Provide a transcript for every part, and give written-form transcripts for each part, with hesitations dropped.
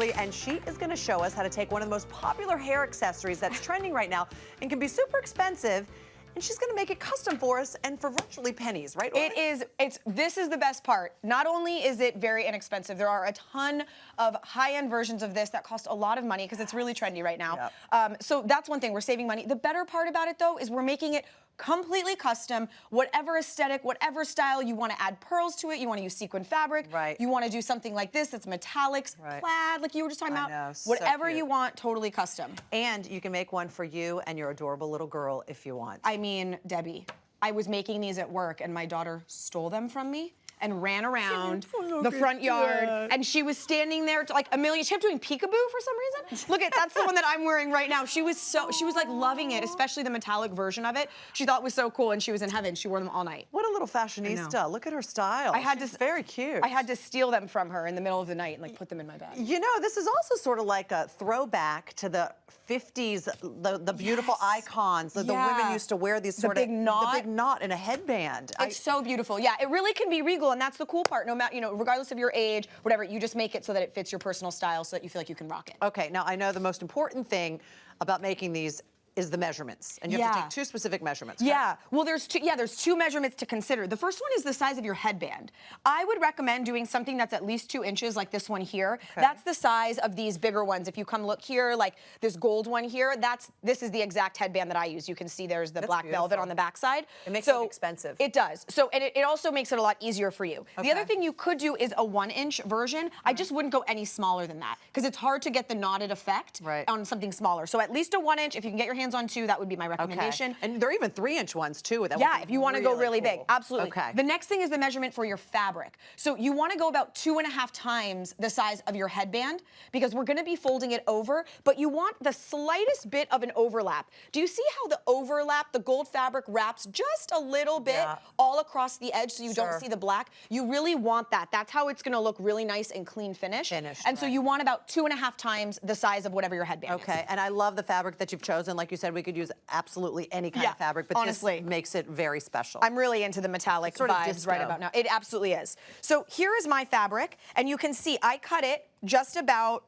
Orly, and she is going to show us how to take one of the most popular hair accessories that's trending right now and can be super expensive, and she's going to make it custom for us and for virtually pennies, right, Orly? It is. This is the best part. Not only is it very inexpensive, there are a ton of high-end versions of this that cost a lot of money because it's really trendy right now. Yep. So that's one thing. We're saving money. The better part about it, though, is we're making it completely custom, whatever aesthetic, whatever style. You want to add pearls to it, you want to use sequin fabric, right? You want to do something like this, it's metallics, right? Plaid, like you were just talking about. Know, whatever so you want, totally custom. And you can make one for you and your adorable little girl if you want. I mean, Debbie, I was making these at work and my daughter stole them from me and ran around the front yard, and she was standing there like a million. She kept doing peekaboo for some reason. Look at, that's the one that I'm wearing right now. She was like loving it, especially the metallic version of it. She thought it was so cool, and she was in heaven. She wore them all night. What a little fashionista. Look at her style. She's very cute. I had to steal them from her in the middle of the night and like put them in my bag. You know, this is also sort of like a throwback to the 50s, the beautiful icons that the women used to wear, these sort of big knot. The big knot in a headband. It's so beautiful. Yeah, it really can be regal, and that's the cool part. No matter, regardless of your age, whatever, you just make it so that it fits your personal style, so that you feel like you can rock it. Okay, now I know the most important thing about making these is the measurements, and you have to take two specific measurements. Correct? Yeah, well, there's two measurements to consider. The first one is the size of your headband. I would recommend doing something that's at least 2 inches, like this one here. Okay. That's the size of these bigger ones. If you come look here, like this gold one here, this is the exact headband that I use. You can see there's the black velvet on the backside. It makes it expensive. It does. So, and it also makes it a lot easier for you. Okay. The other thing you could do is a 1-inch version. I just wouldn't go any smaller than that because it's hard to get the knotted effect on something smaller. So at least a 1-inch. If you can get your hands on 2, that would be my recommendation. Okay. And there are even 3-inch ones too. Yeah, if you want to go really big, absolutely. Okay. The next thing is the measurement for your fabric. So you want to go about 2.5 times the size of your headband because we're going to be folding it over, but you want the slightest bit of an overlap. Do you see how the overlap, the gold fabric wraps just a little bit all across the edge so you don't see the black? You really want that. That's how it's going to look really nice and clean finish. And so you want about 2.5 times the size of whatever your headband is. Okay, and I love the fabric that you've chosen. Like you said, we could use absolutely any kind of fabric, but honestly, this makes it very special. I'm really into the metallic vibes right about now. It absolutely is. So here is my fabric, and you can see I cut it just about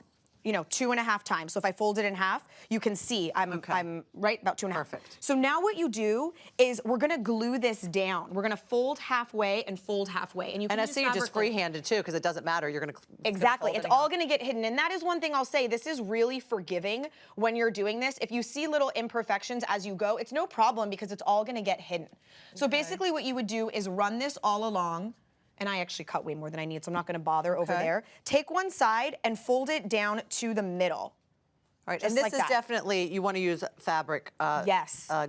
2.5 times. So if I fold it in half, you can see I'm right about 2.5. Perfect. So now what you do is we're gonna glue this down. We're gonna fold halfway and fold halfway. And you can I see you just free-handed too, because it doesn't matter. You're gonna exactly. It's all gonna get hidden. And that is one thing I'll say. This is really forgiving when you're doing this. If you see little imperfections as you go, it's no problem because it's all gonna get hidden. So basically what you would do is run this all along. And I actually cut way more than I need, so I'm not gonna bother over there. Take one side and fold it down to the middle. All right, and this is definitely, you wanna use fabric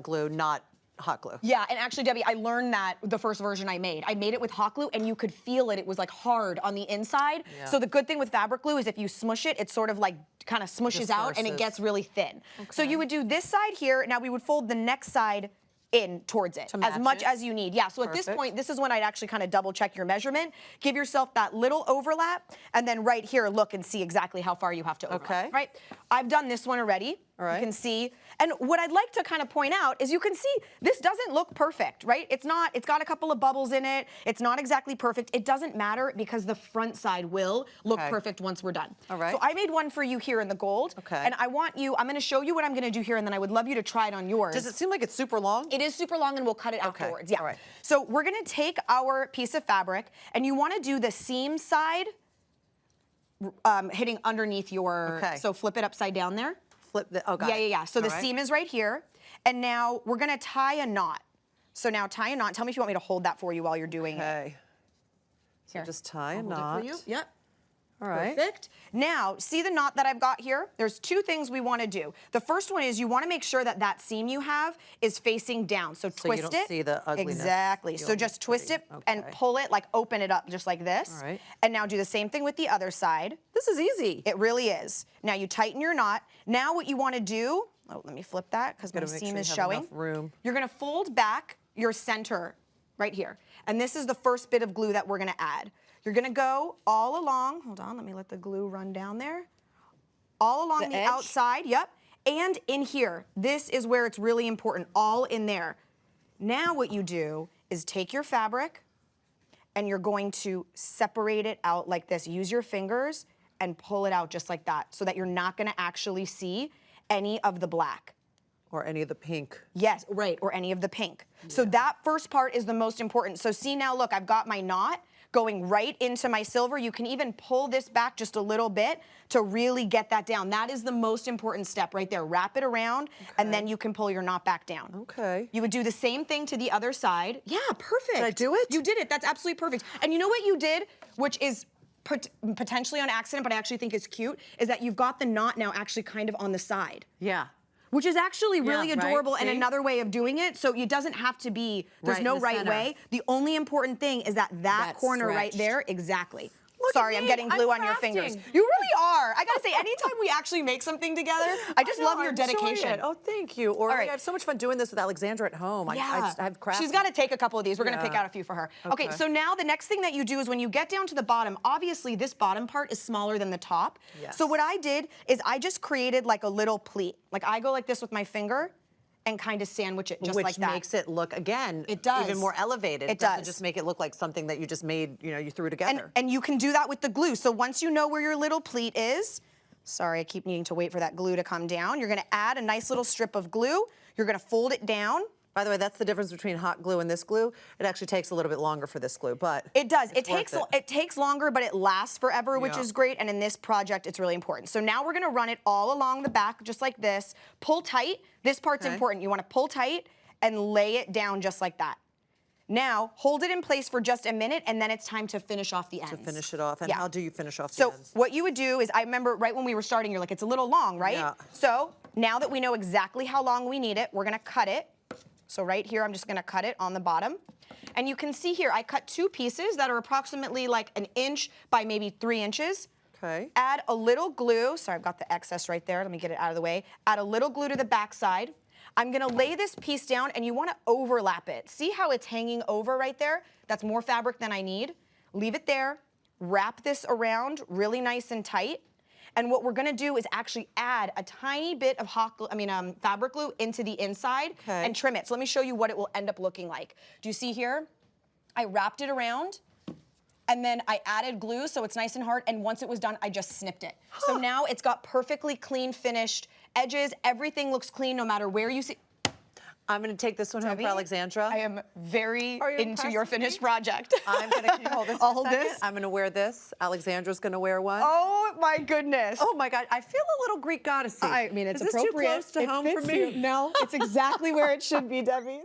glue, not hot glue. Yeah, and actually, Debbie, I learned that the first version I made it with hot glue, and you could feel it. It was like hard on the inside. Yeah. So the good thing with fabric glue is if you smush it, it sort of like kind of smushes out and it gets really thin. Okay. So you would do this side here. Now we would fold the next side in towards it as much as you need. Yeah, so at this point, this is when I'd actually kind of double check your measurement, give yourself that little overlap, and then right here, look and see exactly how far you have to overlap. Okay. Right? I've done this one already. All right. You can see. And what I'd like to kind of point out is you can see this doesn't look perfect, right? It's not, it's got a couple of bubbles in it. It's not exactly perfect. It doesn't matter because the front side will look perfect once we're done. All right. So I made one for you here in the gold. Okay. And I want you, I'm gonna show you what I'm gonna do here, and then I would love you to try it on yours. Does it seem like it's super long? It is super long, and we'll cut it afterwards. Yeah. All right. So we're gonna take our piece of fabric, and you wanna do the seam side hitting underneath your, so flip it upside down there. Flip the, yeah. So the seam is right here, and now we're gonna tie a knot. So now tie a knot. Tell me if you want me to hold that for you while you're doing it. So just tie a knot. For you. Yep. All right. Perfect. Now, see the knot that I've got here? There's 2 things we want to do. The first one is you want to make sure that that seam you have is facing down. So twist it. So you don't see the ugliness. Exactly. So just twist it and pull it, like open it up just like this. All right. And now do the same thing with the other side. This is easy. It really is. Now you tighten your knot. Now what you want to do, let me flip that because my seam is showing. Room. You're going to fold back your center right here. And this is the first bit of glue that we're going to add. You're gonna go all along, hold on, let me let the glue run down there. All along the outside, and in here. This is where it's really important, all in there. Now what you do is take your fabric and you're going to separate it out like this. Use your fingers and pull it out just like that so that you're not gonna actually see any of the black. Or any of the pink. Yes, right, or any of the pink. So that first part is the most important. So see now, look, I've got my knot going right into my silver. You can even pull this back just a little bit to really get that down. That is the most important step right there. Wrap it around, and then you can pull your knot back down. Okay. You would do the same thing to the other side. Yeah, perfect. Did I do it? You did it. That's absolutely perfect. And you know what you did, which is potentially on accident, but I actually think is cute, is that you've got the knot now actually kind of on the side. Yeah. Which is actually really right? adorable and See? another way of doing it. So it doesn't have to be, there's Right in no the right center. way. The only important thing is that corner right stretched. there, exactly. Look at Sorry, I'm me, getting glue on your crafting. fingers. You really are. I gotta say, anytime we actually make something together, I just love your I'm enjoying dedication. it. Oh, thank you. Orly, right. I have so much fun doing this with Alexandra at home. I just have crafting. She's got to take a couple of these. We're going to pick Yeah. out a few for her. Okay, Okay. so now the next thing that you do is when you get down to the bottom, obviously this bottom part is smaller than the top. Yes. So what I did is I just created like a little pleat. Like I go like this with my finger and kind of sandwich it just Which like that. makes it look, again, It does. even more elevated. It doesn't does. just make it look like something that you just made, you threw together. And you can do that with the glue. So once you know where your little pleat is, sorry, I keep needing to wait for that glue to come down. You're gonna add a nice little strip of glue. You're gonna fold it down. By the way, that's the difference between hot glue and this glue. It actually takes a little bit longer for this glue, but It does. it's worth It takes longer, but it lasts forever, which Yeah. is great. And in this project, it's really important. So now we're gonna run it all along the back, just like this. Pull tight. This part's Okay. important. You wanna pull tight and lay it down just like that. Now, hold it in place for just a minute, and then it's time to finish off the ends. to finish it off. And Yeah. how do you finish off the So ends? what you would do is, I remember right when we were starting, you're like, it's a little long, right? Yeah. So now that we know exactly how long we need it, we're gonna cut it. So right here, I'm just gonna cut it on the bottom. And you can see here, I cut two pieces that are approximately like 1 inch by maybe 3 inches. Okay. Add a little glue. Sorry, I've got the excess right there. Let me get it out of the way. Add a little glue to the back side. I'm gonna lay this piece down, and you wanna overlap it. See how it's hanging over right there? That's more fabric than I need. Leave it there. Wrap this around really nice and tight. And what we're gonna do is actually add a tiny bit of fabric glue into the inside and trim it. So let me show you what it will end up looking like. Do you see here? I wrapped it around, and then I added glue so it's nice and hard, and once it was done, I just snipped it. So now it's got perfectly clean finished edges. Everything looks clean no matter where you see. I'm going to take this one home for Alexandra. I am very Are you into impressed your with me? finished project. I'm going to, can you hold this for I'll a hold second? this. I'm going to wear this. Alexandra's going to wear one. Oh my goodness. Oh my God, I feel a little Greek goddessy. I mean, it's Is this appropriate. too close to It home for fits me? you. No, it's exactly where it should be, Debbie.